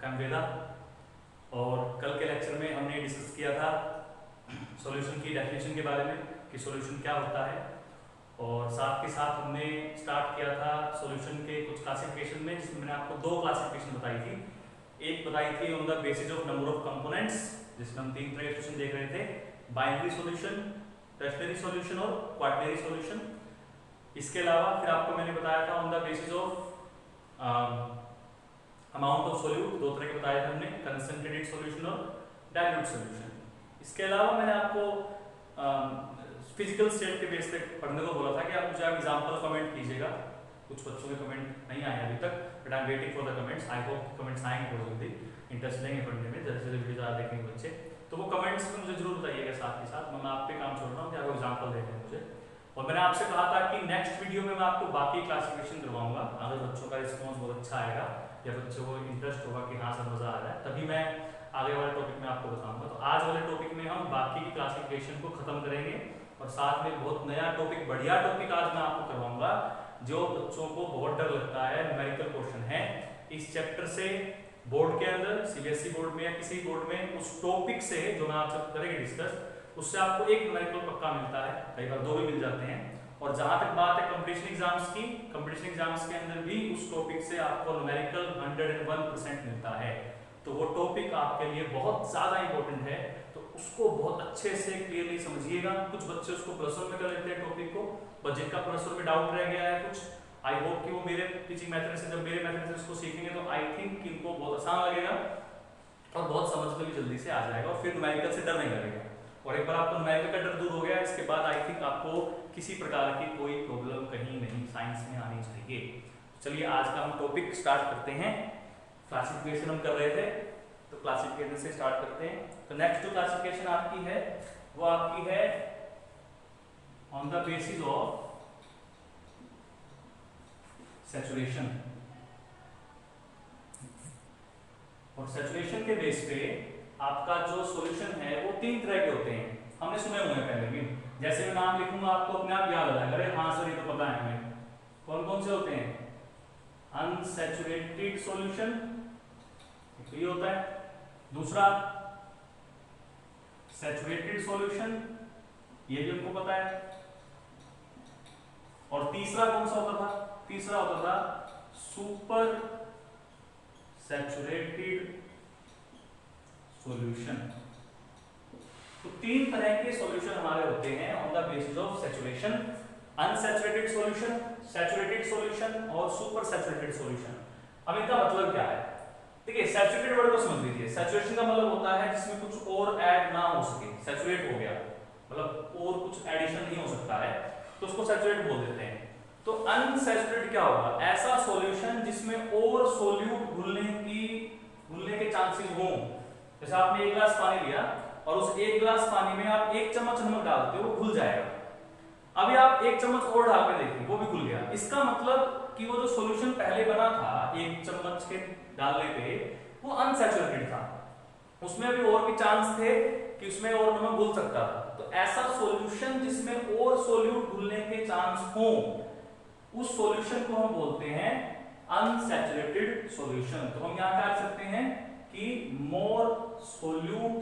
वेदा। और कल के लेक्चर में हमने डिस्कस किया था सॉल्यूशन की डेफिनेशन के बारे में कि सॉल्यूशन क्या होता है, और साथ के साथ हमने स्टार्ट किया था सॉल्यूशन के कुछ क्लासिफिकेशन में, जिसमें मैंने आपको दो क्लासिफिकेशन बताई थी। एक बताई थी on the basis of number of components, जिसमें हम तीन तरह के सॉल्यूशन देख रहे थे, बाइनरी सॉल्यूशन, टर्शरी सॉल्यूशन और क्वार्टनरी सॉल्यूशन। इसके अलावा फिर आपको मैंने बताया था on the basis of amount of solute, दो तरह के बताए थे हमने, कंसंट्रेटेड सॉल्यूशन और डाइल्यूट सॉल्यूशन। इसके अलावा मैंने आपको फिजिकल स्टेट के बेस पे पढ़ने को बोला था कि आप मुझे एग्जांपल कमेंट कीजिएगा। कुछ बच्चों के कमेंट नहीं आए अभी तक, but I am waiting for the comments. I hope comments आएंगे बहुत जल्दी, इंटरेस्ट लेंगे पढ़ने में, जैसे जैसे वीडियो ज़्यादा देखेंगे बच्चे, तो वो कमेंट्स में मुझे जरूर बताइएगा। साथ ही साथ मैं आप पे काम छोड़ रहा हूँ कि आपको एग्जाम्पल देते हैं मुझे। और मैंने आपसे कहा था कि नेक्स्ट वीडियो में मैं आपको बाकी क्लासिफिकेशन करवाऊंगा। अगर बच्चों का रिस्पॉन्स बहुत अच्छा आएगा या बच्चों को इंटरेस्ट होगा कि हाँ सर मजा आ रहा है, तभी मैं आगे वाले टॉपिक में आपको बताऊंगा। तो आज वाले टॉपिक में हम बाकी की क्लासिफिकेशन को खत्म करेंगे, और साथ में बहुत नया टॉपिक, बढ़िया टॉपिक आज मैं आपको करवाऊंगा, जो बच्चों को बहुत डर लगता है। न्यूमेरिकल क्वेश्चन है इस चैप्टर से बोर्ड के अंदर, सीबीएसई बोर्ड में या किसी बोर्ड में, उस टॉपिक से जो मैं आपसे करेंगे डिस्कस, उससे आपको एक न्यूमेरिकल पक्का मिलता है, कई बार दो भी मिल जाते हैं। और जहां तक बात है कंपटीशन एग्जाम्स की, कंपटीशन एग्जाम्स के अंदर भी उस टॉपिक से आपको न्यूमेरिकल 101% मिलता है। तो वो टॉपिक आपके लिए बहुत ज्यादा इंपॉर्टेंट है, तो उसको बहुत अच्छे से क्लियरली समझिएगा। कुछ बच्चे उसको प्लस वन में कर लेते हैं टॉपिक को, पर जिनका प्लस वन में डाउट रह गया है कुछ, आई होप कि वो मेरे टीचिंग मेथड से, जब मेरे मेथड से उसको सीखेंगे तो आई थिंक इनको बहुत आसान लगेगा और बहुत समझ में भी जल्दी से आ जाएगा, और फिर न्यूमेरिकल से डर नहीं लगेगा। और एक बार आपको न्यूमेरिकल का डर दूर हो गया, इसके बाद आई थिंक आपको किसी प्रकार की कोई प्रॉब्लम कहीं नहीं साइंस में आनी चाहिए। चलिए आज का हम टॉपिक स्टार्ट करते हैं। क्लासिफिकेशन हम कर रहे थे, तो क्लासिफिकेशन से स्टार्ट करते हैं। तो नेक्स्ट जो क्लासिफिकेशन आपकी है वो आपकी है on the basis of saturation. और सैचुरेशन के बेस पे आपका जो सॉल्यूशन है वो तीन तरह के होते हैं, हमने सुने हुए हैं पहले भी। जैसे मैं नाम लिखूंगा आपको अपने आप याद आ जाएगा, अरे हाँ सर ये तो पता है हमें। कौन कौन से होते हैं? अनसैचुरेटेड सॉल्यूशन, तो ये होता है। दूसरा सैचुरेटेड सॉल्यूशन, ये भी हमको पता है। और तीसरा कौन सा होता था? तीसरा होता था सुपर सैचुरेटेड सॉल्यूशन। तो तीन तरह के सॉल्यूशन हमारे होते हैं on the basis of saturation: unsaturated solution, saturated solution और सुपर सैचुरेटेड सॉल्यूशन। अब इनका मतलब क्या है? देखिए सैचुरेटेड वर्ड को समझ लीजिए। सैचुरेशन का मतलब होता है जिसमें कुछ और ऐड ना हो सके, सैचुरेट हो गया मतलब और कुछ एडिशन नहीं हो सकता है, तो उसको सैचुरेट बोल देते हैं। तो अनसैचुरेटेड क्या होगा? ऐसा सॉल्यूशन जिसमें और सॉल्यूट घुलने के चांसेस हो। जैसे आपने एक गिलास पानी लिया और उस एक गिलास पानी में आप एक चम्मच नमक डालते हो, वो घुल जाएगा। अभी आप एक चम्मच और डाल के देखिए, वो भी घुल गया। इसका मतलब कि वो जो सॉल्यूशन पहले बना था एक चम्मच के डालने पे, वो अनसैचुरेटेड था, उसमें अभी और भी चांस थे कि उसमें और नमक घुल सकता था। तो ऐसा सॉल्यूशन जिसमें और सॉल्यूट घुलने के चांस हो, उस सॉल्यूशन को हम बोलते हैं अनसैचुरेटेड सॉल्यूशन। तो हम यहां क्या कर सकते हैं कि मोर सॉल्यूट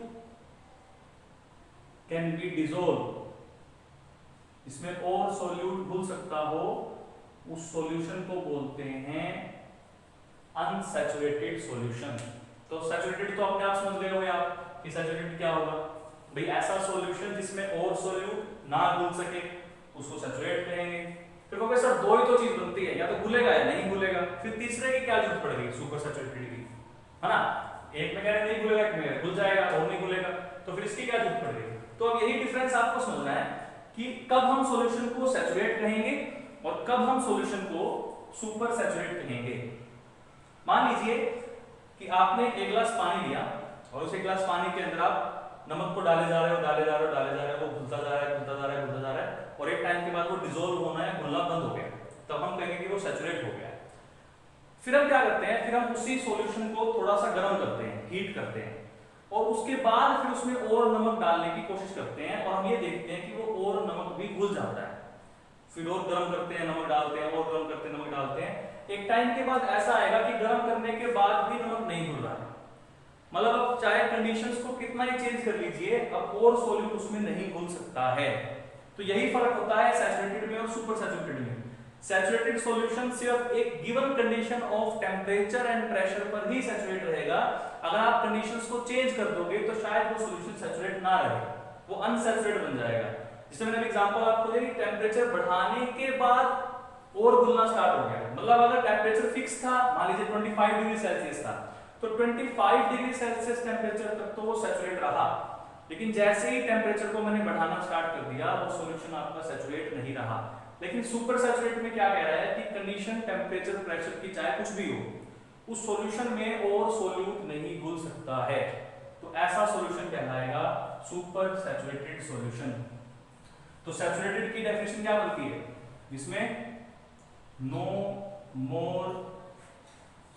कैन बी डिसॉल्व, इसमें और सॉल्यूट घुल सकता हो, उस सॉल्यूशन को बोलते हैं अनसैचुरेटेड सॉल्यूशन। तो सैचुरेटेड तो अपने आप समझ गए होंगे आप कि सैचुरेटेड क्या होगा। भाई ऐसा सॉल्यूशन जिसमें और सॉल्यूट ना घुल सके, उसको सैचुरेट कहेंगे। फिर कहोगे सर दो ही तो चीज बनती है, या तो घुलेगा या नहीं घुलेगा। फिर तीसरे की क्या जरूरत पड़ेगी? सुपर सैचुरेटेड की, है ना। एक में कह रहे नहीं घुलेगा, एक में घुल जाएगा और नहीं घुलेगा, तो फिर इसकी क्या जरूरत पड़ेगी? तो अब यही डिफरेंस आपको समझना है कि कब हम सॉल्यूशन को सैचुरेट कहेंगे और कब हम सॉल्यूशन को सुपर सैचुरेट कहेंगे। मान लीजिए कि आपने एक गिलास पानी लिया और उस एक गिलास पानी के अंदर आप नमक को डाले जा रहे हो, डाले जा रहे हो, डाले जा रहे हो, वो घुलता जा रहा है, घुलता जा रहा है, घुलता जा रहा है, और एक टाइम के बाद वो डिसॉल्व होना है, घुलना बंद हो गया, तब हम कहेंगे कि वो सैचुरेट हो गया है। फिर हम क्या करते हैं? फिर हम उसी सॉल्यूशन को थोड़ा सा गर्म करते हैं, हीट करते हैं, और उसके बाद फिर उसमें और नमक डालने की कोशिश करते हैं, और हम ये देखते हैं कि वो और नमक भी घुल जाता है। फिर और गर्म करते हैं, नमक डालते हैं, और गर्म करते हैं, नमक डालते हैं। एक टाइम के बाद ऐसा आएगा कि गर्म करने के बाद भी नमक नहीं घुल रहा है, मतलब अब चाहे कंडीशंस को कितना ही चेंज कर लीजिए, अब और सॉल्यूट उसमें नहीं घुल सकता है। तो यही फर्क होता है सैचुरेटेड में और सुपर सैचुरेटेड में। सैचुरेटेड सॉल्यूशन सिर्फ एक given condition of temperature and pressure पर ही सैचुरेट रहेगा। अगर आप कंडीशंस को चेंज कर दोगे तो शायद वो सॉल्यूशन सैचुरेट ना रहे, वो अनसैचुरेट बन जाएगा। जैसे मैंने एग्जांपल आपको दी, टेम्परेचर बढ़ाने के बाद और घुलना स्टार्ट हो गया। मतलब अगर टेम्परेचर फिक्स था, मान लीजिए 25 डिग्री सेल्सियस था, तो 25 डिग्री सेल्सियस टेम्परेचर तक तो वो सैचुरेट रहा, लेकिन जैसे ही टेम्परेचर को मैंने बढ़ाना स्टार्ट कर दिया वो सॉल्यूशन आपका सैचुरेट नहीं रहा। लेकिन सुपर सैचुरेट में क्या कह रहा है कि कंडीशन टेम्परेचर प्रेशर की चाहे कुछ भी हो, उस सॉल्यूशन में और सॉल्यूट नहीं घुल सकता है, तो ऐसा सॉल्यूशन कहलाएगा सुपर सैचुरेटेड सॉल्यूशन। तो सैचुरेटेड की डेफिनेशन क्या बनती है, जिसमें no more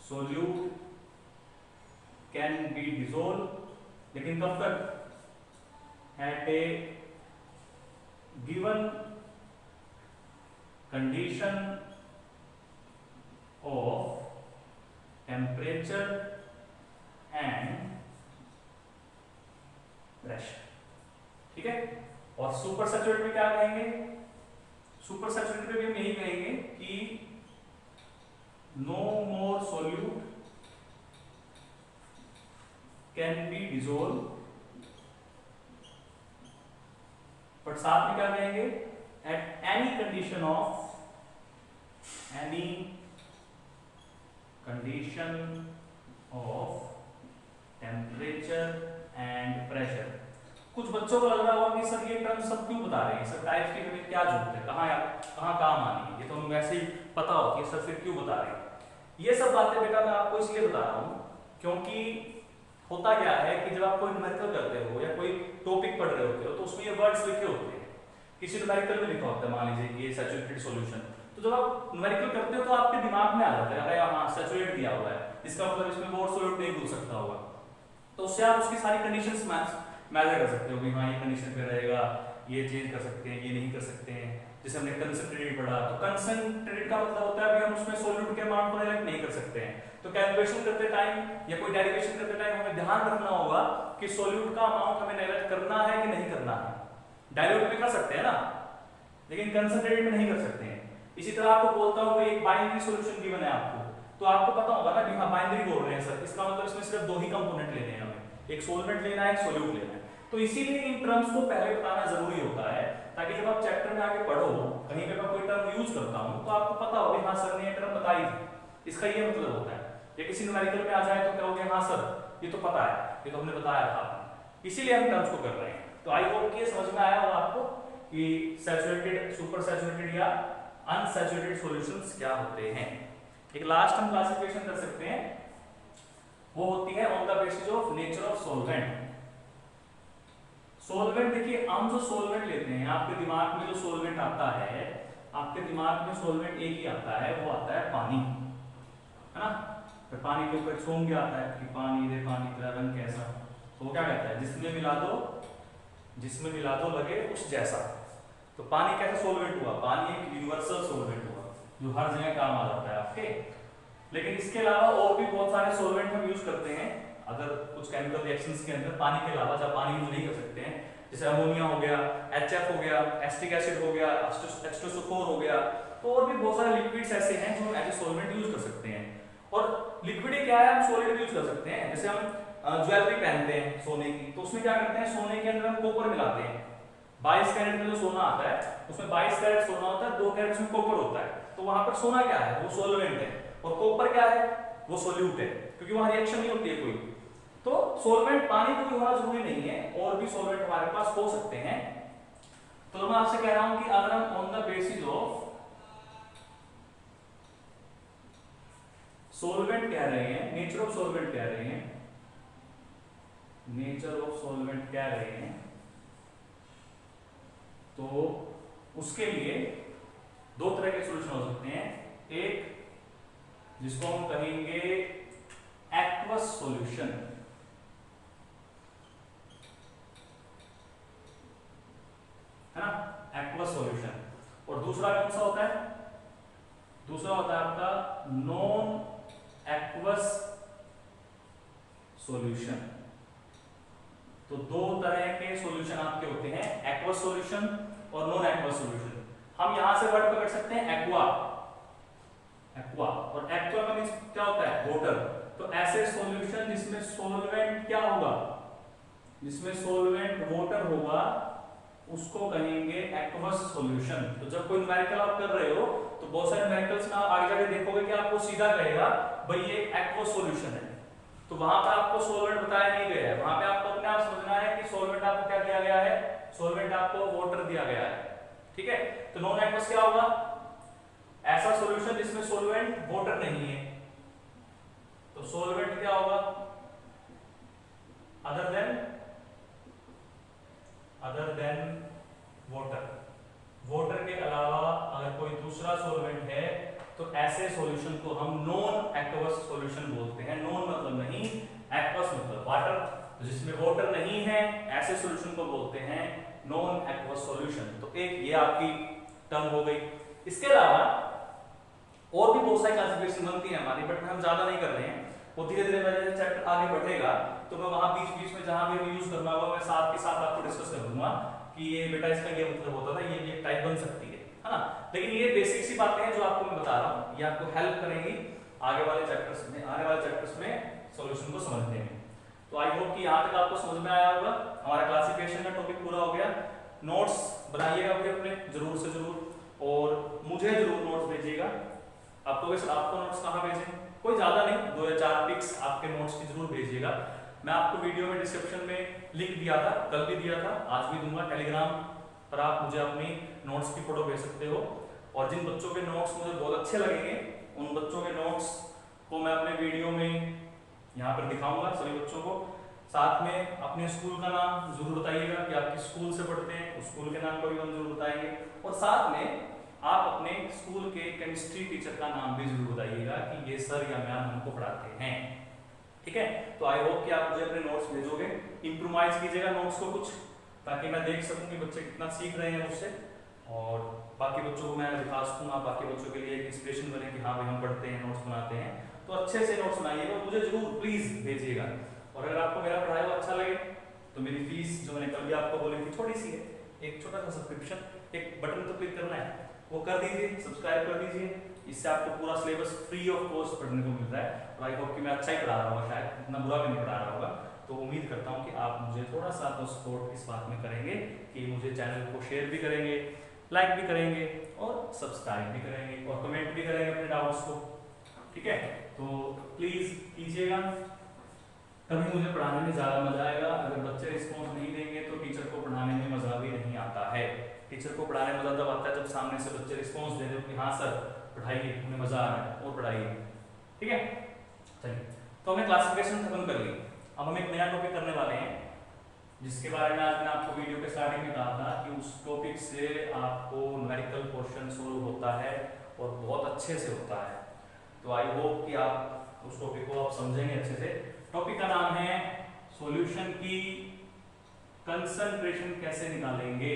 solute can be dissolve, लेकिन कब तक, at a given condition of temperature and pressure. ठीक है। और सुपर सैचुरेटेड में क्या कहेंगे, सुपर सैचुरेटेड में भी हम यही कहेंगे कि no more solute can be dissolve, but साथ में क्या कहेंगे, at any condition of temperature and pressure. कुछ बच्चों को लग रहा होगा कि सर ये टर्म सब क्यों बता रहे हैं, सर टाइप्स की हमें क्या जरूरत है, कहाँ काम आनी है, ये तो हमें वैसे ही पता होती है, सर फिर क्यों बता रहे हैं। ये सब बातें बेटा मैं आपको इसलिए बता रहा हूँ क्योंकि होता क्या है कि जब आप कोई न्यूमेरिकल करते हो या कोई टॉपिक पढ़ रहे होते हो तो उसमें ये वर्ड्स लिखे होते हैं, किसी न्यूमेरिकल में लिखा होता है, मान लीजिए कि ये सैचुरेटेड सॉल्यूशन, तो जब आप न्यूमेरिकल करते हो तो आपके दिमाग में आ जाता है अरे हाँ सैचुरेट दिया हुआ है, इसका मतलब इसमें और सॉल्यूट नहीं घुल सकता होगा, तो उससे आप उसकी सारी कंडीशंस मेजर कर सकते हो कि हाँ ये कंडीशन पे रहेगा, ये चेंज कर सकते हैं, ये नहीं कर सकते हैं। जैसे हमने कंसंट्रेटेड पढ़ा, तो कंसंट्रेटेड का मतलब होता है अभी हम उसमें सॉल्यूट के अमाउंट को रिलेट नहीं कर सकते हैं, तो कैलकुलेशन करते टाइम या कोई डेरिवेशन करते टाइम हमें ध्यान रखना होगा कि सॉल्यूट का अमाउंट हमें रिलेट करना है कि नहीं करना है। डाइल्यूट में कर सकते हैं ना, लेकिन कंसंट्रेटेड में नहीं कर सकते हैं। इसी तरह आपको बोलता हूँ एक बाइनरी सॉल्यूशन गिवन है आपको, तो आपको पता होगा ना कि हाँ बाइनरी बोल रहे हैं सर, इसका मतलब इसमें सिर्फ दो ही कंपोनेंट लेने हैं हमें, एक सोलवेंट लेना है, एक सोल्यूट लेना है। तो इसीलिए इन टर्म्स को पहले बताना जरूरी होता है, ताकि जब आप चैप्टर में आगे पढ़ो, कहीं पे मैं कोई टर्म यूज करता हूँ तो आपको पता हो हाँ सर ने ये टर्म बताई थी, इसका ये मतलब होता है। या किसी न्यूमेरिकल में आ जाए तो कहोगे हाँ सर ये तो पता है, ये तो हमने बताया था, इसीलिए हम टर्म्स को कर रहे हैं। तो आई होप कि ये समझ में आया होगा आपको कि सैचुरेटेड, सुपर सैचुरेटेड या अनसैचुरेटेड सॉल्यूशंस क्या होते हैं। एक लास्ट हम क्लासिफिकेशन कर सकते हैं, वो होती है on the basis of nature of solvent. Solvent देखिए, हम जो सॉल्वेंट लेते हैं, आपके दिमाग में जो सॉल्वेंट आता है, आपके दिमाग में सॉल्वेंट एक ही आता है, वो आता है पानी, है ना। तो पानी के ऊपर सोम क्या आता है कि पानी दे, पानी तेरा रंग कैसा, तो वो क्या कहता है जिसमें मिला दो लगे उस जैसा। तो पानी कैसा सॉल्वेंट हुआ, पानी एक यूनिवर्सल सॉल्वेंट हुआ जो हर जगह काम आ जाता है आपके। लेकिन इसके अलावा और भी बहुत सारे सॉल्वेंट हम यूज करते हैं अगर कुछ केमिकल रिएक्शंस के अंदर, पानी के अलावा जब पानी यूज नहीं कर सकते हैं, जैसे अमोनिया हो गया, HF हो गया, एसिटिक एसिड हो गया, H2SO4 हो गया, तो और भी बहुत सारे लिक्विड्स ऐसे हैं जो एज ए सॉल्वेंट यूज कर सकते हैं। और लिक्विड क्या है, हम सॉलिड यूज कर सकते हैं। जैसे हम ज्वेलरी पहनते हैं सोने की, तो उसमें क्या करते हैं, सोने के अंदर हम कॉपर मिलाते हैं। 22 कैरेट में जो सोना आता है उसमें 22 कैरेट सोना होता है, 2 कैरेट में कॉपर होता है, तो वहां पर सोना क्या है, वो सॉल्वेंट है, और कॉपर क्या है, वो सोल्यूट है, क्योंकि वहां रिएक्शन नहीं होती है कोई। तो सॉल्वेंट पानी को भी होना जरूरी नहीं है, और भी सॉल्वेंट हमारे पास हो सकते हैं। तो मैं आपसे कह रहा हूं कि अगर हम on the basis of solvent कह रहे हैं, नेचर ऑफ सॉल्वेंट कह रहे हैं, नेचर ऑफ सॉल्वेंट कह रहे हैं, तो उसके लिए दो तरह के सॉल्यूशन हो सकते हैं। एक जिसको हम कहेंगे एक्वस सॉल्यूशन, है ना, एक्वस सॉल्यूशन। और दूसरा कौन सा होता है, दूसरा होता है आपका नॉन एक्वस सॉल्यूशन। तो दो तरह के सॉल्यूशन आपके होते हैं, एक्वस सॉल्यूशन और नॉन एक्वस सॉल्यूशन। हम यहां से वर्ड पकड़ सकते हैं एक्वा, एक्वा, और एक्वा का मींस क्या होता है, वाटर। तो ऐसे सॉल्यूशन जिसमें सॉल्वेंट क्या होगा, जिसमें सॉल्वेंट वाटर होगा, उसको कहेंगे एक्वस सॉल्यूशन। तो जब कोई न्यूमेरिकल आप कर रहे हो तो बहुत सारे न्यूमेरिकल्स में आप आगे जाके देखोगे कि आपको सीधा कहेगा भाई ये एक्वस सॉल्यूशन है। तो वहां पर आपको सॉल्वेंट बताया नहीं गया है, वहां पे आपको अपने आप समझना है कि सॉल्वेंट आपको क्या दिया गया है, सॉल्वेंट आपको वाटर दिया गया है, ठीक है। तो नॉन एक्वस क्या होगा, ऐसा सॉल्यूशन जिसमें सॉल्वेंट वाटर नहीं है। तो सॉल्वेंट क्या होगा, अदर देन वाटर, वाटर के अलावा अगर कोई दूसरा सॉल्वेंट है तो ऐसे सॉल्यूशन को हम नॉन एक्वस सॉल्यूशन बोलते हैं। नॉन मतलब नहीं, एक्वस मतलब वाटर, तो जिसमें वाटर नहीं है ऐसे सॉल्यूशन को बोलते हैं नॉन एक्वस सॉल्यूशन। तो एक ये आपकी टर्म हो गई। इसके अलावा और भी बहुत सारी क्लासिफिकेशन बनती है हमारी, बट हम ज्यादा नहीं कर रहे हैं, वो धीरे धीरे जैसे चैप्टर आगे बढ़ेगा तो मैं वहां बीच बीच में जहां भी यूज करना होगा मैं साथ के साथ आपको डिस्कस कर दूंगा कि ये बेटा इसका ये मतलब होता था, ये भी एक टाइप बन सकती है ना। लेकिन ये बेसिक सी बातें हैं जो आपको मैं बता रहा हूँ, ये आपको हेल्प करेंगी आगे वाले चैप्टर्स में सॉल्यूशन को समझने में। तो आई होप कि यहाँ तक आपको समझ में आया होगा। हमारा क्लासिफिकेशन का टॉपिक पूरा हो गया। नोट्स बनाइएगा अपने जरूर से जरूर, और मुझे जरूर नोट्स भेजिएगा। आपको नोट्स कहाँ भेजें, कोई ज्यादा नहीं, 2 या 4 पिक्स आपके नोट्स की जरूर भेजिएगा। मैं आपको वीडियो में डिस्क्रिप्शन में लिंक दिया था, कल भी दिया था, आज भी दूंगा। टेलीग्राम पर आप मुझे अपनी नोट्स की फोटो भेज सकते हो, और जिन बच्चों के नोट्स मुझे बहुत अच्छे लगेंगे उन बच्चों के नोट्स को मैं अपने वीडियो में यहाँ पर दिखाऊंगा सभी बच्चों को। साथ में अपने स्कूल का नाम जरूर बताइएगा कि आप किस स्कूल से पढ़ते हैं, उस स्कूल के नाम को भी हम जरूर बताएंगे, और साथ में आप अपने स्कूल के केमिस्ट्री टीचर का नाम भी जरूर बताइएगा कि ये सर या मैम हमको पढ़ाते हैं, ठीक है। तो आई होप कि आप मुझे अपने नोट्स भेजोगे, इम्प्रोवाइज कीजिएगा नोट्स को कुछ, ताकि मैं देख सकूं कि बच्चे कितना सीख रहे हैं मुझसे, और बाकी बच्चों को मैं दिखा सकूंगा, बाकी बच्चों के लिए एक इंस्पिरेशन बने कि हाँ भाई हम पढ़ते हैं, नोट्स बनाते हैं। तो अच्छे से नोट्स बनाइएगा, मुझे जरूर प्लीज भेजिएगा। और अगर आपको मेरा पढ़ाया हुआ अच्छा लगे तो मेरी फीस जो मैंने कल भी आपको बोली थी छोटी सी है, एक छोटा सा सब्सक्रिप्शन, एक बटन तो क्लिक करना है, वो कर दीजिए, सब्सक्राइब कर दीजिए। इससे आपको पूरा सिलेबस फ्री ऑफ कॉस्ट पढ़ने को मिल रहा है, और आई होप कि मैं अच्छा ही पढ़ा रहा हूँ, शायद इतना बुरा भी नहीं पढ़ा रहा होगा। तो उम्मीद करता हूँ कि आप मुझे थोड़ा सा तो सपोर्ट इस बात में करेंगे कि मुझे चैनल को शेयर भी करेंगे, लाइक भी करेंगे, और सब्सक्राइब भी करेंगे, और कमेंट भी करेंगे अपने डाउट्स को, ठीक है। तो प्लीज कीजिएगा, तभी मुझे पढ़ाने में ज्यादा मजा आएगा। अगर बच्चे रिस्पॉन्स नहीं देंगे तो टीचर को पढ़ाने में मजा भी नहीं आता है। टीचर को पढ़ाने में मजा तब आता है जब सामने से बच्चे रिस्पॉन्स दे रहे हो कि हाँ सर पढ़ाइए, हमें मजा आ रहा है और पढ़ाइए, ठीक है। चलिए, तो हमने क्लासिफिकेशन खत्म कर ली। अब हम एक नया टॉपिक करने वाले हैं, जिसके बारे में आज मैंने आपको वीडियो के स्टार्टिंग में कहा था कि उस टॉपिक से आपको न्यूमेरिकल क्वेश्चन सोल्व होता है, और बहुत अच्छे से होता है। तो आई होप कि आप उस टॉपिक को आप समझेंगे अच्छे से। टॉपिक का नाम है सॉल्यूशन की कंसंट्रेशन कैसे निकालेंगे,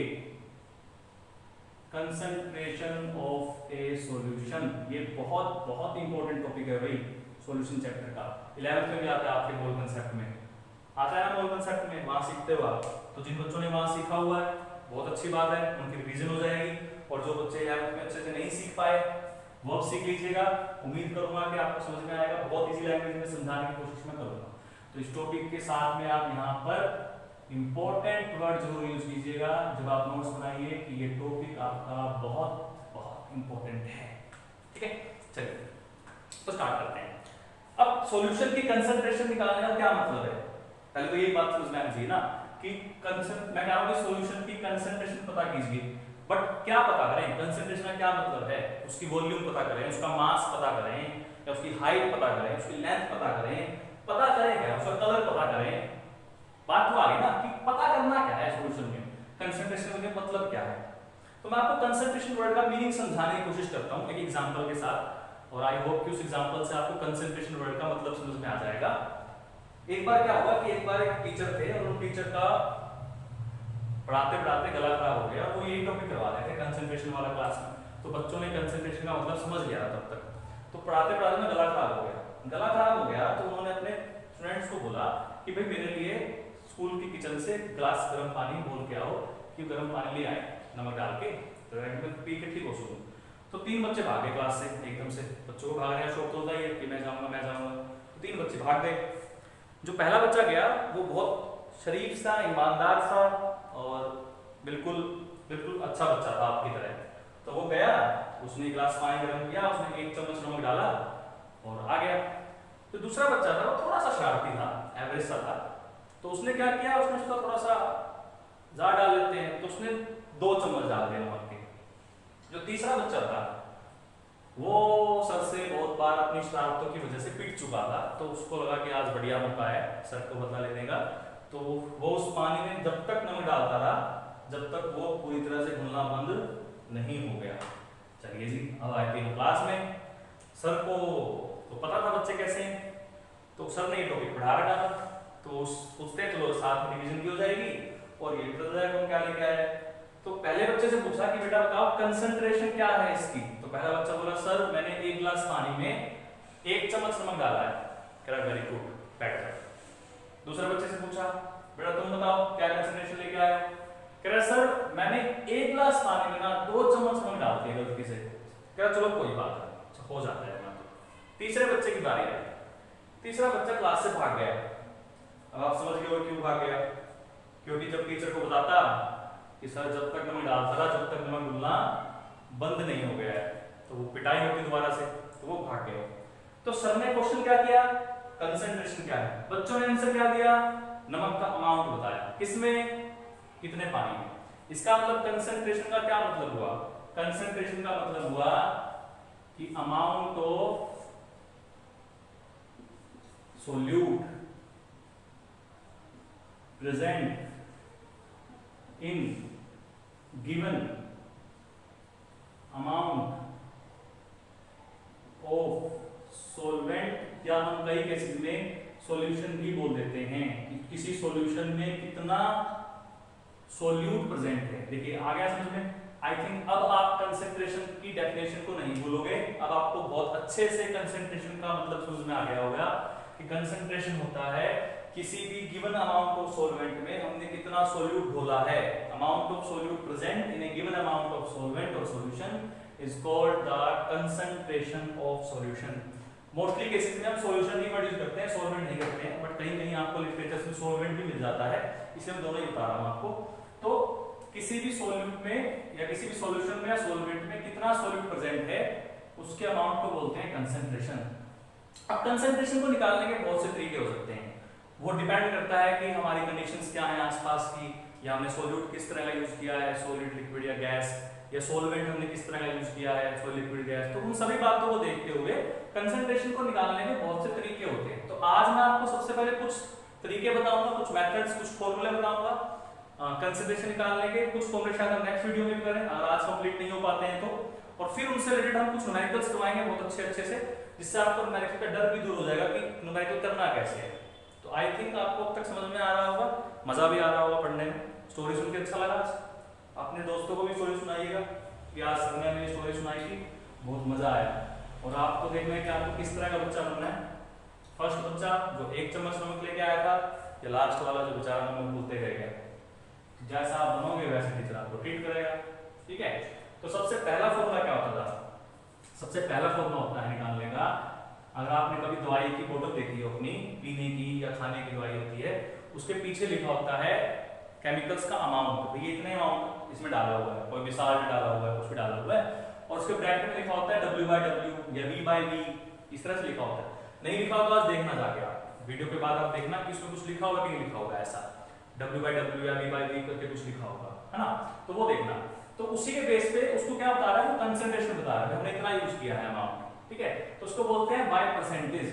कंसंट्रेशन ऑफ ए सॉल्यूशन। ये बहुत बहुत इंपॉर्टेंट टॉपिक है भाई सॉल्यूशन चैप्टर का। 11th में भी आता है आपके मोल कंसेप्ट में, आता है ना मोल कंसेप्ट में, वहां सीखते हो आप। तो जिन बच्चों ने वहां सीखा हुआ है बहुत अच्छी बात है, उनकी रिवीजन हो जाएगी, और जो बच्चे 11th में अच्छे से नहीं सीख पाए वो अब सीख लीजिएगा। उम्मीद करूंगा कि आपको समझ में आएगा, बहुत इजी लैंग्वेज में समझाने की कोशिश मैं करूंगा। तो इस टॉपिक के साथ में आप यहाँ पर इंपॉर्टेंट वर्ड जरूर यूज कीजिएगा जब आप नोट्स बनाइए कि ये टॉपिक आपका बहुत बहुत इंपॉर्टेंट है, ठीक है। चलिए तो स्टार्ट करते हैं। अब सॉल्यूशन की कंसंट्रेशन निकालने का क्या मतलब है, पहले तो यही बात समझ में आनी चाहिए ना कि मैं कह रहा हूँ कि सॉल्यूशन की कंसंट्रेशन पता कीजिए, बट क्या पता करें, कंसंट्रेशन का क्या मतलब है, उसकी वॉल्यूम पता करें, उसका मास पता करें, या उसकी हाइट पता करें, उसकी लेंथ पता करें क्या, उसका कलर पता करें। बात तो आ गई ना कि पता करना क्या है सॉल्यूशन में, कंसंट्रेशन में मतलब क्या है। तो मैं आपको कंसंट्रेशन वर्ड का मीनिंग समझाने की कोशिश करता हूँ एक एग्जांपल के साथ, और आई होप कि उस एग्जांपल से आपको कंसंट्रेशन वर्ड का मतलब समझ में आ जाएगा। एक बार क्या हुआ कि एक बार एक टीचर थे, और उन टीचर का पढ़ाते पढ़ाते गला खराब हो गया, वो यही टॉपिक करवा रहे थे कंसंट्रेशन वाला क्लास में। तो बच्चों ने कंसंट्रेशन का मतलब समझ लिया तब तक, तो पढ़ाते पढ़ाते में गला खराब हो गया। गला खराब हो गया तो उन्होंने अपने स्टूडेंट्स को बोला बोला कि भाई मेरे लिए स्कूल की किचन से ग्लास गर्म पानी बोल के आओ कि गर्म पानी ले आए नमक डाल के, तो मैं पी के ठीक हो सकूं। तो 3 बच्चे भागे क्लास से एकदम से, बच्चों को भागने का शौक तो होता ही है कि मैं जाऊंगा। तो 3 बच्चे भाग गए। जो पहला बच्चा गया वो बहुत शरीफ सा, ईमानदार सा और बिल्कुल बिल्कुल अच्छा बच्चा था आपकी तरह। तो वो गया, उसने गिलास पानी गर्म किया, उसने 1 चम्मच नमक डाला और आ गया। तो दूसरा बच्चा था वो थोड़ा सा शरारती था, एवरेज सा था। तो उसने क्या किया, उसने उसका थोड़ा सा ज़्यादा डाल लेते हैं, तो उसने 2 चम्मच डाल दिया नमक के। जो तीसरा बच्चा था वो सर से बहुत बार अपनी शरारतों की वजह से पीट चुका था, तो उसको लगा कि आज बढ़िया मौका है सर को बदला लेने का। तो वो उस पानी में जब तक नमक डालता रहा जब तक वो पूरी तरह से घुलना बंद नहीं हो गया। चलिए जी, अब आए तीनों क्लास में। सर को तो पता था बच्चे कैसे हैं, तो सर ने ये टॉपिक पढ़ा रखा था। तो पूछते हैं चलो साथ में रिवीजन की हो जाएगी और ये बता जाएगा कौन क्या लेके आया है। तो पहले बच्चे से पूछा कि बेटा बताओ कंसंट्रेशन क्या है इसकी। तो पहला बच्चा बोला सर मैंने 1 गिलास पानी में 1 चम्मच नमक डाला है। कह रहा वेरी गुड, बेटर। दूसरे बच्चे से पूछा बेटा तुम बताओ क्या कंसंट्रेशन लेके आए हो। कह रहा सर मैंने 1 गिलास पानी में ना 2 चम्मच नमक डाल दिया गलती से। कह रहा चलो कोई बात नहीं, हो जाता है ना। तीसरे बच्चे की बारी आई। तीसरा बच्चा क्लास से भाग गया। अब आप समझ गए क्यों भाग गया, क्योंकि जब टीचर को बताता कि सर जब तक नमक डालता रहा जब तक नमक घुलना बंद नहीं हो गया है, तो वो पिटाई होती दोबारा से, तो वो भाग गए। तो सर ने क्वेश्चन क्या किया, कंसंट्रेशन क्या है। बच्चों ने आंसर क्या दिया, नमक का अमाउंट बताया, किसमें, कितने पानी में। इसका मतलब कंसंट्रेशन का क्या मतलब हुआ, कंसंट्रेशन का मतलब हुआ कि amount of solute present in given amount of solvent, या हम कई केसेस में सॉल्यूशन भी बोल देते हैं कि किसी सॉल्यूशन में कितना सोल्यूट प्रेजेंट है। देखिए आ गया समझ में। आई थिंक अब आप कंसंट्रेशन की डेफिनेशन को नहीं भूलोगे, अब आपको बहुत अच्छे से कंसंट्रेशन का मतलब समझ में आ गया होगा कि कंसंट्रेशन होता है किसी भी गिवन अमाउंट ऑफ सॉल्वेंट में हमने कितना सोल्यूट घोला है। Amount of solute present in a given amount of solvent और solution is called the concentration of solution. Mostly cases में हम सॉल्यूशन ही वर्ड यूज करते हैं, सॉल्वेंट नहीं करते हैं, बट कहीं कहीं आपको लिटरेचर में सॉल्वेंट भी मिल जाता है, इसलिए मैं दोनों ही बता रहा हूं आपको। तो किसी भी सॉल्यूट में या किसी भी सॉल्यूशन में या सॉल्वेंट में कितना सॉल्यूट प्रेजेंट है उसके अमाउंट को बोलते हैं कंसंट्रेशन। अब कंसंट्रेशन को निकालने के बहुत से तरीके हो सकते हैं, वो डिपेंड करता है कि हमारी कंडीशंस क्या हैं आसपास की, या हमने सॉल्यूट किस तरह का यूज किया है, सॉलिड लिक्विड या गैस, या सॉल्वेंट हमने किस तरह का यूज किया है, सॉलिड लिक्विड गैस। तो उन सभी बातों को देखते हुए कंसंट्रेशन को निकालने के बहुत से तरीके होते हैं। तो आज मैं आपको सबसे पहले कुछ तरीके बताऊंगा, कुछ मेथड्स, कुछ फॉर्मूले बताऊंगा कंसंट्रेशन निकालने के। कुछ फॉर्मूले शायद हम नेक्स्ट वीडियो में भी करें अगर आज कंप्लीट नहीं हो पाते हैं तो। और फिर उनसे रिलेटेड हम कुछ न्यूमेरिकल्स करवाएंगे बहुत अच्छे से, जिससे आपको न्यूमेरिकल का डर भी दूर हो जाएगा कि न्यूमेरिकल करना कैसे है। तो आई थिंक आपको अब तक समझ में आ रहा होगा, मजा भी आ रहा होगा पढ़ने में। स्टोरी सुन के अच्छा लगा, अपने दोस्तों को भी स्टोरी सुनाइएगा कि आज सर ने स्टोरी सुनाई थी, बहुत मजा आया। और आपको देखना है कि आपको किस तरह का बच्चा बनना है। फर्स्ट बच्चा जो 1 चम्मच नमक लेके आया था, या लास्ट वाला जो बेचारा नमक भूलते रह गया। जैसा आप बनोगे वैसे टीचर आपको ट्रीट करेगा, ठीक है। तो सबसे पहला फॉर्मूला क्या होता था, सबसे पहला फॉर्मूला होता है निकालने का, अगर आपने कभी दवाई की बोतल देखी हो अपनी पीने की या खाने की दवाई होती है, उसके पीछे लिखा होता है केमिकल्स का अमाउंट, ये इतने अमाउंट इसमें डाला हुआ है, कोई भी साल्ट डाला हुआ है, कुछ भी डाला हुआ है, और उसके ब्रैकेट में लिखा होता है W/W या V/V, इस तरह से लिखा होता है। नहीं लिखा होगा आज देखना जाके आप वीडियो के बाद आप देखना कि उसमें कुछ लिखा होगा कि नहीं लिखा होगा, ऐसा W/W या V/V करके कुछ लिखा होगा, है ना, तो वो देखना। तो उसी के बेस पे उसको क्या बता रहा है, वो कंसंट्रेशन बता रहा है, हमने इतना यूज किया है अमाउंट, ठीक है। तो उसको बोलते हैं बाय परसेंटेज।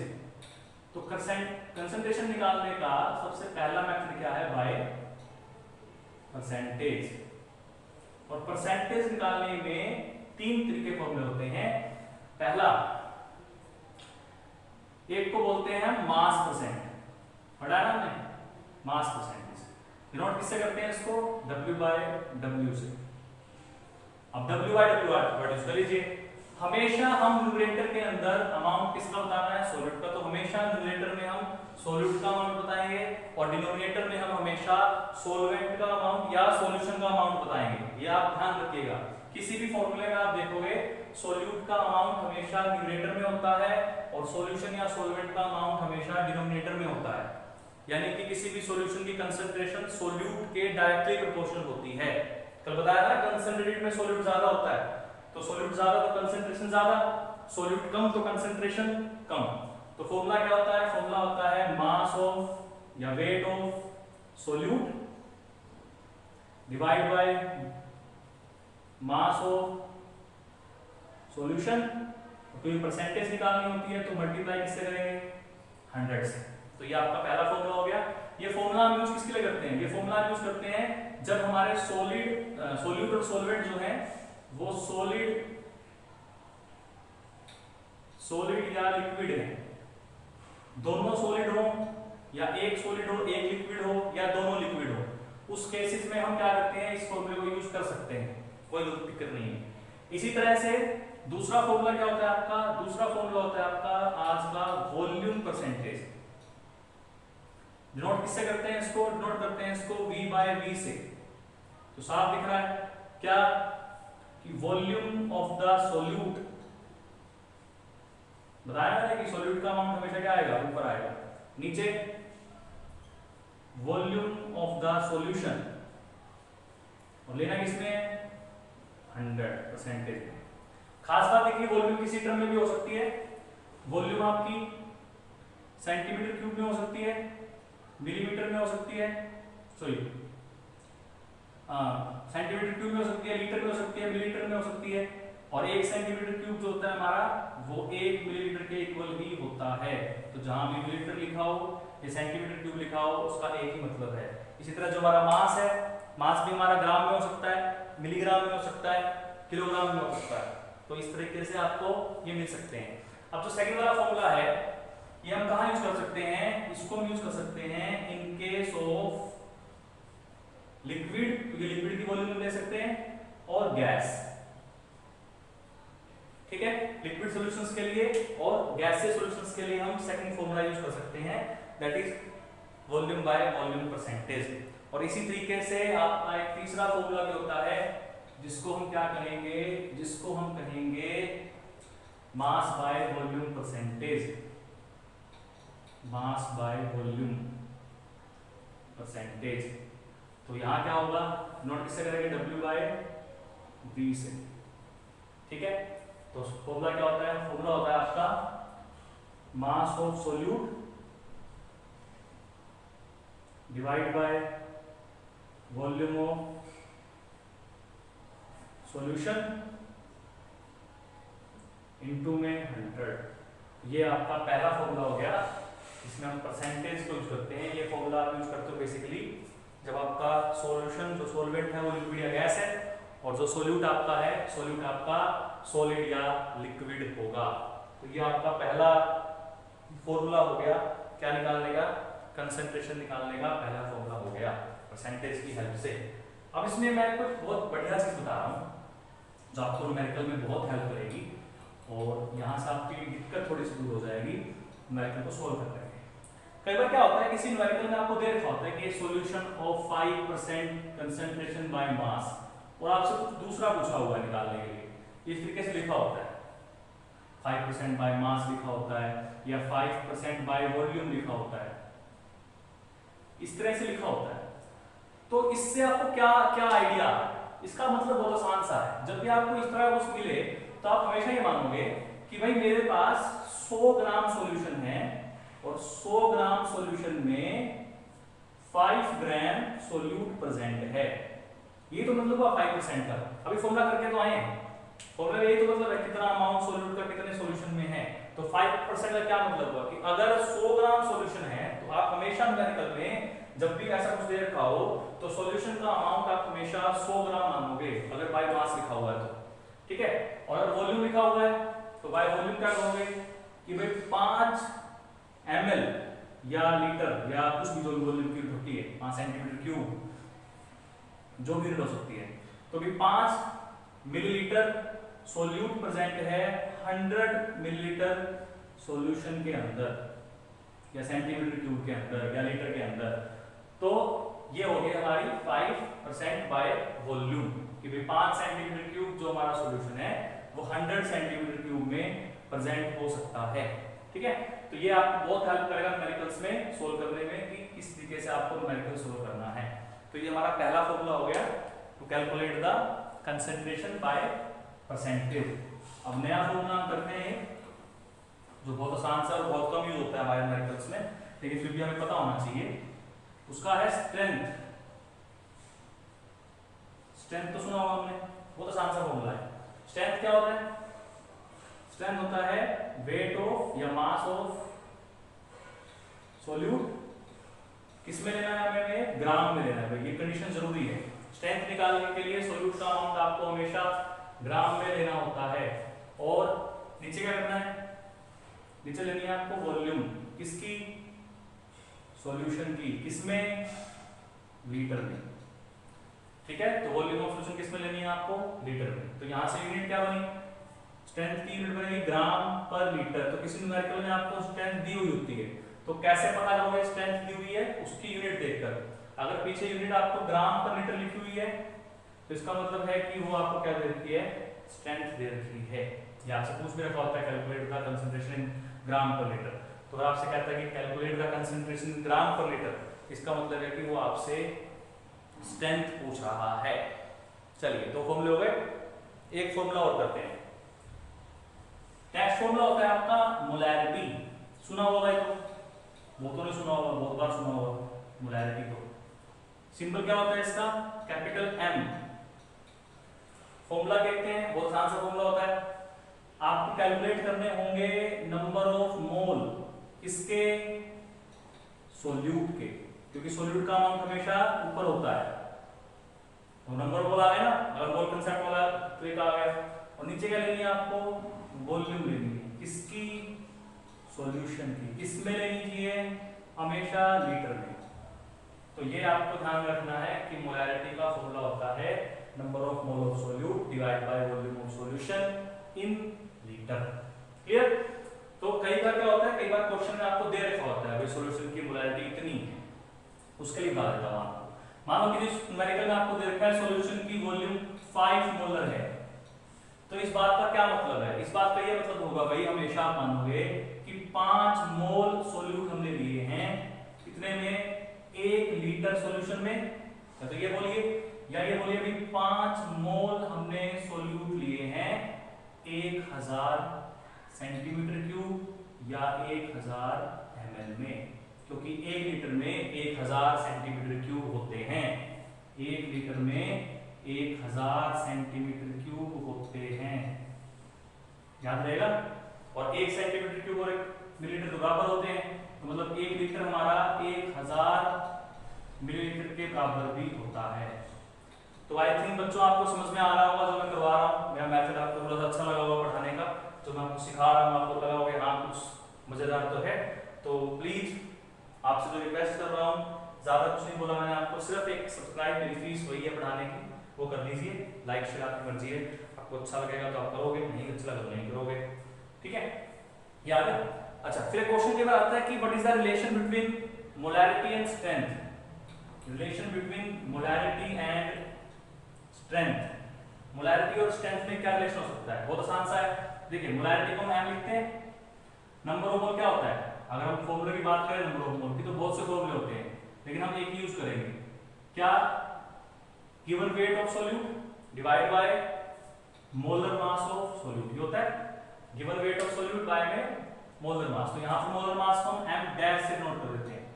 तो कंसंट्रेशन निकालने का सबसे पहला मेथड क्या है, बाय परसेंटेज। और परसेंटेज निकालने में 3 तरीके फॉर्मूले होते हैं। पहला, एक को बोलते हैं मास परसेंट, पढ़ा है ना हमने, मास परसेंटेज। डिनोट किससे करते हैं इसको, W/W से। अब W/W वर्ड यूज कर लीजिए। हमेशा हम न्यूमरेटर के अंदर अमाउंट किसका बताना है, सॉलिड का, तो हमेशा न्यूमरेटर में हम सोल्यूट का अमाउंट बताएंगे और डिनोमिनेटर में हम हमेशा सोलवेंट का अमाउंट या सॉल्यूशन का अमाउंट बताएंगे। ये आप ध्यान रखिएगा, किसी भी फॉर्मूले में आप देखोगे सोल्यूट का अमाउंट हमेशा न्यूमरेटर में होता है और सॉल्यूशन या सोलवेंट का अमाउंट हमेशा डिनोमिनेटर में होता है। यानी कि किसी भी सॉल्यूशन की कंसंट्रेशन सोल्यूट के डायरेक्टली प्रोपोर्शनल होती है। कल बताया था कंसंट्रेटेड में सोल्यूट ज्यादा होता है, तो सोल्यूट ज्यादा तो कंसंट्रेशन ज्यादा, सोल्यूट कम तो कंसंट्रेशन कम। तो फॉर्मूला क्या होता है? फॉर्मूला होता है मास ऑफ या weight of solute divide by mass of solution. तो परसेंटेज निकालनी होती है तो मल्टीप्लाई किससे करेंगे? 100 से। तो ये आपका पहला फॉर्मूला हो गया। ये फॉर्मूला हम यूज किसके लिए करते हैं? ये फॉर्मूला यूज करते हैं जब हमारे सोल्यूट और सोलवेंट जो है वो सॉलिड या लिक्विड है, दोनों सॉलिड हो या एक सॉलिड हो एक लिक्विड हो या दोनों लिक्विड हो, उस केसेस में हम क्या करते हैं? इस फॉर्मूले को यूज कर सकते हैं, कोई दिक्कत नहीं है। इसी तरह से दूसरा फॉर्मूला क्या होता है आपका? दूसरा फॉर्मूला होता है आपका आज का वॉल्यूम परसेंटेज। डिनोट किससे करते हैं इसको? डिनोट करते हैं इसको V बाय V से। तो साफ दिख रहा है क्या कि वॉल्यूम ऑफ द सोल्यूट, बताया मैंने कि सोल्यूट का अमाउंट हमेशा क्या आएगा? ऊपर आएगा, नीचे वॉल्यूम ऑफ द सॉल्यूशन, और लेना किसमें? 100%। खास बात देखिए वॉल्यूम किसी टर्म में भी हो सकती है। वॉल्यूम आपकी सेंटीमीटर क्यूब में हो सकती है, मिलीमीटर में हो सकती है, सेंटीमीटर क्यूब में हो सकती है, लीटर में हो सकती है, मिलीलीटर में हो सकती है। और 1 सेंटीमीटर क्यूब जो होता है हमारा वो 1 मिलीलीटर के इक्वल ही होता है। तो जहां भी मिलीलीटर लिखा हो या सेंटीमीटर क्यूब लिखा हो उसका एक ही मतलब है। इसी तरह जो हमारा मास है, मास भी हमारा ग्राम में हो सकता है, मिलीग्राम में हो सकता है, किलोग्राम में हो सकता है। तो इस तरीके से आपको ये मिल सकते हैं। अब जो सेकंड वाला फॉर्मूला है ये हम कहाँ यूज कर सकते हैं? इसको हम यूज कर सकते हैं इन केस ऑफ लिक्विड, क्योंकि लिक्विड की वॉल्यूम ले सकते हैं, और गैस। ठीक है, लिक्विड सॉल्यूशंस के लिए और गैसीय सॉल्यूशंस के लिए हम सेकंड फॉर्मूला यूज कर सकते हैं, that is volume by volume percentage. और इसी तरीके से आपका एक तीसरा फॉर्मूला भी होता है जिसको हम क्या कहेंगे? जिसको हम कहेंगे mass by volume percentage, mass by volume percentage. तो यहां क्या होगा? नोट किससे करेंगे? W बाय V से। ठीक है, तो फॉर्मूला क्या होता है? फॉर्मूला होता है आपका mass of solute divide by volume of solution into में 100। ये आपका पहला फॉर्मूला हो गया, इसमें हम परसेंटेज को यूज करते हैं। ये फॉर्मूला आप यूज करते हो बेसिकली जब आपका सॉल्यूशन जो सॉल्वेंट है वो लिक्विड या गैस है, और जो सोल्यूट आपका है, सोल्यूट आपका सॉलिड या लिक्विड होगा। तो ये आपका पहला फॉर्मूला हो गया, क्या निकालने का? कंसंट्रेशन निकालने का पहला फॉर्मूला हो गया परसेंटेज की हेल्प से। अब इसमें मैं कुछ बहुत बढ़िया चीज बता रहा हूँ जो आपको न्यूमेरिकल में बहुत हेल्प करेगी, और यहाँ से आपकी दिक्कत थोड़ी सी दूर हो जाएगी न्यूमेरिकल को सोल्व करने में। कई बार क्या होता है किसी न्यूमेरिकल में आपको दे रखा होता है कि solution of 5% concentration by mass, और आपसे कुछ दूसरा पूछा हुआ है निकालने के लिए, इस तरीके से लिखा होता है 5% बाय मास लिखा होता है, या 5% बाय वॉल्यूम लिखा होता है, इस तरह से लिखा होता है। तो इससे आपको क्या क्या आइडिया? इसका मतलब बहुत आसान सा है। जब भी आपको इस तरह कुछ मिले तो आप हमेशा ये मानोगे कि भाई मेरे पास 100 ग्राम सॉल्यूशन है और 100 ग्राम सॉल्यूशन में 5 ग्राम सोल्यूट प्रेजेंट है। ये तो मतलब हुआ 5% का। अभी फॉर्मूला करके तो आए हैं, फॉर्मूला यही तो मतलब है कितना अमाउंट सोल्यूट का कितने सॉल्यूशन में है। तो 5% का क्या मतलब हुआ कि अगर 100 ग्राम सॉल्यूशन है तो आप हमेशा न्यूमेरिकल में जब भी ऐसा कुछ दे रखा हो तो सॉल्यूशन का अमाउंट आप हमेशा 100 ग्राम मानोगे अगर बाय मास लिखा हुआ है तो। ठीक है, और अगर वॉल्यूम लिखा हुआ है तो बाय वॉल्यूम क्या कहोगे कि भाई 5 ml या लीटर या कुछ भी जो वॉल्यूम की होती है, 5 सेंटीमीटर क्यूब जो भी हो सकती है, तो भी 5 मिलीलीटर सोल्यूट प्रेजेंट है 100 मिलीलीटर सॉल्यूशन के अंदर। या सेंटीमीटर क्यूब के अंदर या लीटर के अंदर। तो ये हो गई हमारी 5% बाय वॉल्यूम कि भाई 5 सेंटीमीटर क्यूब जो हमारा सॉल्यूशन है वो 100 सेंटीमीटर क्यूब में प्रेजेंट हो सकता है। ठीक है, तो ये आपको बहुत हेल्प करेगा न्यूमेरिकल्स में सोल्व करने में कि किस तरीके से आपको न्यूमेरिकल सोल्व करना है। तो ये हमारा पहला फॉर्मूला हो गया to calculate the concentration by percentage. अब नया फॉर्मूला हम करते हैं जो बहुत आसान सा और बहुत कम यूज होता है हमारे न्यूमेरिकल्स में, लेकिन फिर भी हमें पता होना चाहिए। उसका है स्ट्रेंथ। स्ट्रेंथ तो सुना होगा हमने, बहुत आसान सा फॉर्मूला है। स्ट्रेंथ क्या होता है? स्ट्रेंथ होता है वेट ऑफ या मास ऑफ सॉल्यूट। किसमें लेना है हमें? ग्राम में लेना है भाई, ये कंडीशन जरूरी है। स्ट्रेंथ निकालने के लिए सॉल्यूट का अमाउंट आपको हमेशा ग्राम में लेना होता है। और नीचे क्या करना है? नीचे लेनी है आपको वॉल्यूम। किसकी? सॉल्यूशन की। किसमें? लीटर में। ठीक है, तो वॉल्यूम ऑफ सॉल्यूशन किसमें लेनी है आपको? लीटर में। तो यहां से यूनिट क्या बनी? स्ट्रेंथ की यूनिट बनेगी ग्राम पर लीटर। तो किसी न्यूमेरिकल में आपको स्ट्रेंथ दी हुई होती है, तो कैसे पता करोगे स्ट्रेंथ दी हुई है? उसकी यूनिट देखकर। अगर पीछे यूनिट आपको ग्राम पर लीटर लिखी हुई है तो इसका मतलब है कि वो आपको क्या दे रखी है? स्ट्रेंथ दे रखी है। या आपसे पूछ भी रखा होता है कैलकुलेट द कंसंट्रेशन इन ग्राम पर लीटर। तो अगर आपसे कहता है कि कैलकुलेट द कंसंट्रेशन इन ग्राम पर लीटर, इसका मतलब है कि वो आपसे स्ट्रेंथ पूछ रहा है। चलिए, दो फॉर्मूले हो गए, एक फॉर्मूला और करते हैं। नेक्स्ट फॉर्मूला होता है आपका मोलैरिटी। सुना होगा ये, वो तो नहीं सुना होगा, बहुत बार सुना होगा मोलैरिटी को। सिंबल क्या होता है इसका? Capital M। फॉर्मूला कहते हैं, बहुत आसान सा फॉर्मूला होता है। आपको कैलकुलेट करने होंगे नंबर ऑफ मोल। किसके? सॉल्यूट के, क्योंकि सॉल्यूट का अमाउंट हमेशा ऊपर होता है। तो नंबर मोल आ गया ना, अगर मोल कंसेप्ट वाला तो एक आ गया। और नीचे क्या लेनी है आपको? वॉल्यूम लेनी है। किसकी? सॉल्यूशन की। किसमें लेनी चाहिए? हमेशा लीटर में। तो ये आपको ध्यान रखना है कि मोलैरिटी का फॉर्मूला होता है number of mole of solute divide by volume of solution in litre. Clear? तो कई बार क्या होता है, कई बार क्वेश्चन में आपको दे रखा होता है भाई सॉल्यूशन की मोलैरिटी इतनी है, उसके लिए बता देता हूं। मानो कि इस न्यूमेरिकल में आपको दे रखा है सॉल्यूशन की वॉल्यूम 5 मोलर है, तो इस बात का क्या मतलब है? इस बात का ये मतलब होगा भाई, हमेशा आप मानोगे कि 5 मोल सॉल्यूट हमने लिए हैं कितने में? 1 लीटर सॉल्यूशन में। या तो ये बोलिए या ये बोलिए भाई 5 मोल हमने सॉल्यूट लिए हैं 1000 सेंटीमीटर क्यूब या 1000 ml में, क्योंकि 1 लीटर में 1000 सेंटीमीटर क्यूब होते हैं। 1 लीटर में 1000 सेंटीमीटर क्यूब होते हैं, याद रहेगा। और 1 सेंटीमीटर क्यूब और 1 मिलीलीटर तो बराबर होते हैं, तो मतलब 1 लीटर हमारा 1000 मिलीलीटर के बराबर भी होता है। तो आई थिंक बच्चों आपको समझ में आ रहा होगा जो मैं करवा रहा हूँ। मेरा मेथड आपको थोड़ा सा अच्छा लगा होगा पढ़ाने का, जो मैं आपको सिखा रहा हूँ आपको लगा होगा हाँ कुछ मजेदार तो है। तो प्लीज आपसे जो रिक्वेस्ट कर रहा हूँ, ज्यादा कुछ नहीं बोला मैंने आपको, सिर्फ एक सब्सक्राइब मेरी फीस वही है पढ़ाने की, वो कर लीजिए। लाइक शेयर आपकी मर्जी है, आपको अच्छा लगेगा तो आप करोगे, नहीं अच्छा लगा तो नहीं करोगे। ठीक है, ये आ गया। अच्छा, फिर क्वेश्चन के बाद आता है कि what is the relation between molarity and strength. Relation between molarity and strength. Molarity और स्ट्रेंथ में क्या रिलेशन हो सकता है? बहुत आसान सा है। देखिए, मोलैरिटी को हम m लिखते हैं, नंबर ऑफ मोल क्या होता है? अगर हम फॉर्मूले की बात करें नंबर ऑफ मोल की तो बहुत से फॉर्मूले होते हैं, लेकिन हम एक ही यूज करेंगे। क्या? Given weight of solute divide by molar mass of solute. ये होता है given weight of solute bye में मोलर मास। तो यहां पर मोलर मास को हम m डैश से नोट कर देते हैं।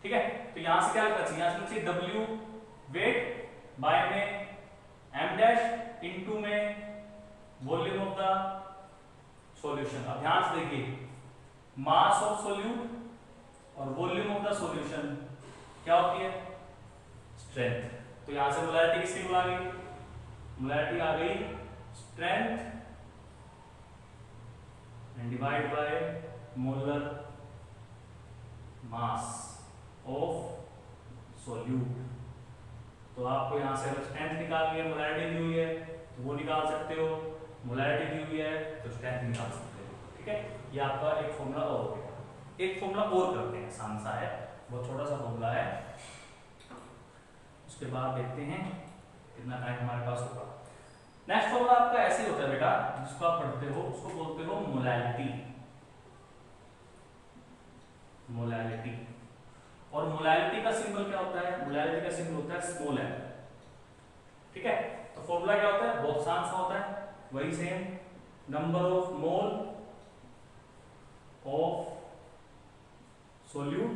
ठीक है, तो यहां से क्या लिखना चाहिए? यहां से w वेट बाय में m डैश इनटू में वॉल्यूम ऑफ द सॉल्यूशन। अब ध्यान से देखिए, मास ऑफ सॉल्यूट और वॉल्यूम ऑफ द सॉल्यूशन क्या होती है? स्ट्रेंथ। तो यहां से मोलैरिटी किसकी आ गई? मोलैरिटी आ गई strength and divide by molar mass of solute. तो आपको यहां से अगर स्ट्रेंथ निकालनी है, मोलैरिटी दी हुई है तो वो निकाल सकते हो, मोलैरिटी दी हुई है तो स्ट्रेंथ निकाल सकते हो। ठीक है, ये आपका एक फॉर्मूला और हो गया। एक फॉर्मूला और करते हैं, आसान सा है, बहुत छोटा सा फॉर्मूला है, उसके बाद देखते हैं कितना टाइम हमारे पास होगा। नेक्स्ट फॉर्मूला आपका ऐसे ही होता है बेटा, जिसको आप पढ़ते हो उसको बोलते हो मोलैलिटी। मोलैलिटी, और मोलैलिटी का सिंबल क्या होता है? मोलैलिटी का सिंबल होता है स्मॉल एम। ठीक है, तो फॉर्मूला क्या होता है? बहुत आसान सा होता है, वही same, number of mole of solute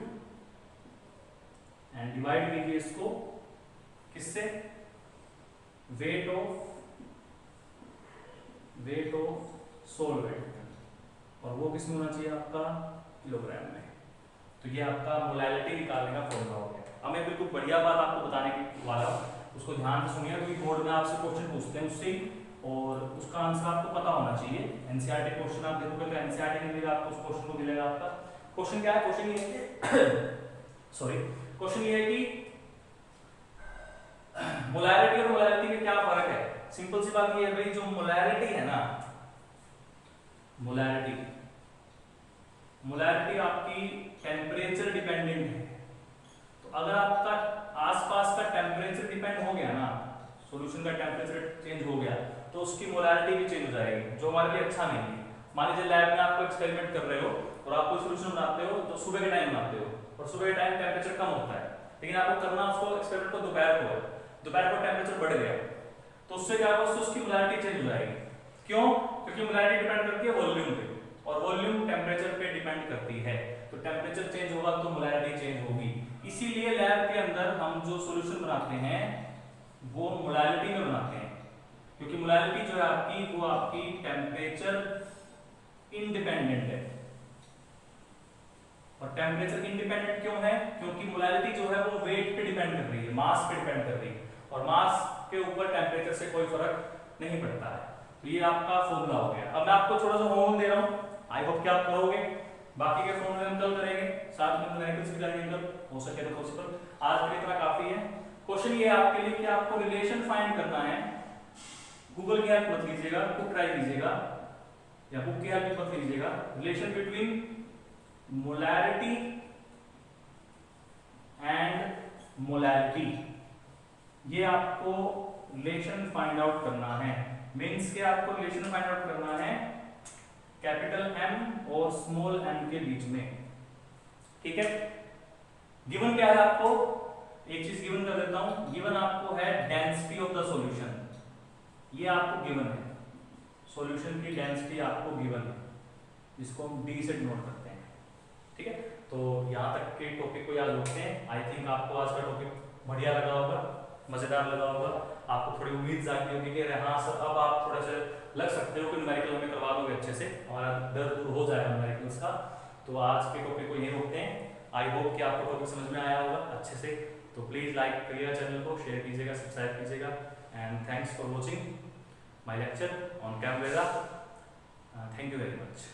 and divide कीजिए इसको किससे? वेट ऑफ सोलवेंट, और वो किसमें होना चाहिए आपका? किलोग्राम में। तो ये आपका मोलैलिटी निकालने का फॉर्मूला हो गया। अब मैं बिल्कुल बढ़िया बात आपको बताने वाला हूँ, उसको ध्यान से सुनिए, क्योंकि बोर्ड में आपसे क्वेश्चन पूछते हैं उससे, और उसका आंसर आपको पता होना चाहिए। एनसीईआरटी क्वेश्चन आप देखोगे तो एनसीईआरटी में मिलेगा आपको, उस क्वेश्चन को मिलेगा आपका। क्वेश्चन क्या है? क्वेश्चन ये है सॉरी, क्वेश्चन ये है कि मोलैरिटी और मोलैलिटी में क्या फर्क है? सिंपल सी बात ये है भाई, जो मोलैरिटी है ना, मोलैरिटी आपकी टेम्परेचर डिपेंडेंट है। तो अगर आपका आसपास का टेम्परेचर डिपेंड हो गया ना, सॉल्यूशन का टेम्परेचर चेंज हो गया, तो उसकी मोलैरिटी भी चेंज हो जाएगी, जो हमारे लिए अच्छा नहीं है। मान लीजिए लैब में आपको एक्सपेरिमेंट कर रहे हो और आप कोई सॉल्यूशन बनाते हो तो सुबह के टाइम बनाते हो, और सुबह के टाइम टेम्परेचर कम होता है, लेकिन आपको करना उसको एक्सपेरिमेंट को दोपहर को है, दोपहर को टेम्परेचर बढ़ गया, तो उससे क्या होगा? उसकी मोलैरिटी चेंज हो जाएगी। क्यों? क्योंकि मोलैरिटी डिपेंड करती है वॉल्यूम पे, और वॉल्यूम टेम्परेचर पे डिपेंड करती है। तो टेम्परेचर चेंज होगा तो मोलैरिटी चेंज होगी। इसीलिए लैब के अंदर हम जो सॉल्यूशन बनाते हैं वो मोलैलिटी में बनाते हैं, क्योंकि मोलैलिटी जो है आपकी, वो आपकी टेम्परेचर इंडिपेंडेंट है। और टेम्परेचर इंडिपेंडेंट क्यों है? क्योंकि मोलैलिटी जो है वो वेट पे डिपेंड कर रही है, मास पे डिपेंड कर रही है, और मास के ऊपर टेम्परेचर से कोई फर्क नहीं पड़ता है। तो ये आपका फॉर्मूला हो गया। अब मैं आपको थोड़ा सा होमवर्क दे रहा हूँ, आई होप कि आप करोगे। बाकी के फॉर्मूले हम कल करेंगे, साथ में न्यूमेरिकल्स भी करेंगे कल, हो सके तो पॉसिबल। आज के लिए इतना काफी है। क्वेश्चन ये है आपके लिए कि आपको रिलेशन फाइंड करना है। गूगल की हेल्प मत लीजिएगा, खुद ट्राई कीजिएगा, या बुक की हेल्प मत लीजिएगा। Relation between molarity and molality, ये आपको रिलेशन फाइंड आउट करना है। मीन्स के आपको रिलेशन फाइंड आउट करना है कैपिटल एम और स्मॉल एम के बीच में। ठीक है, गिवन क्या है आपको? एक चीज गिवन कर देता हूं, गिवन आपको है डेंसिटी ऑफ द सॉल्यूशन, ये आपको गिवन है, सॉल्यूशन की डेंसिटी आपको गिवन है, जिसको हम डी से डिनोट करते हैं। ठीक है, तो यहां तक के टॉपिक को याद रखते हैं। आई थिंक आपको आज का टॉपिक बढ़िया लगा होगा, मजेदार लगा होगा, आपको थोड़ी उम्मीद जागी होगी कि हाँ सर अब आप थोड़ा सा लग सकते हो कि न्यूमेरिकल हमें करवा दोगे अच्छे से, हमारा डर दूर हो जाएगा न्यूमेरिकल्स का। तो आज के टॉपिक को यहीं रोकते हैं। आई होप कि आपको टॉपिक समझ में आया होगा अच्छे से। तो प्लीज लाइक करिएगा, चैनल को शेयर कीजिएगा, सब्सक्राइब कीजिएगा, and thanks for watching my lecture on camera. Thank you very much.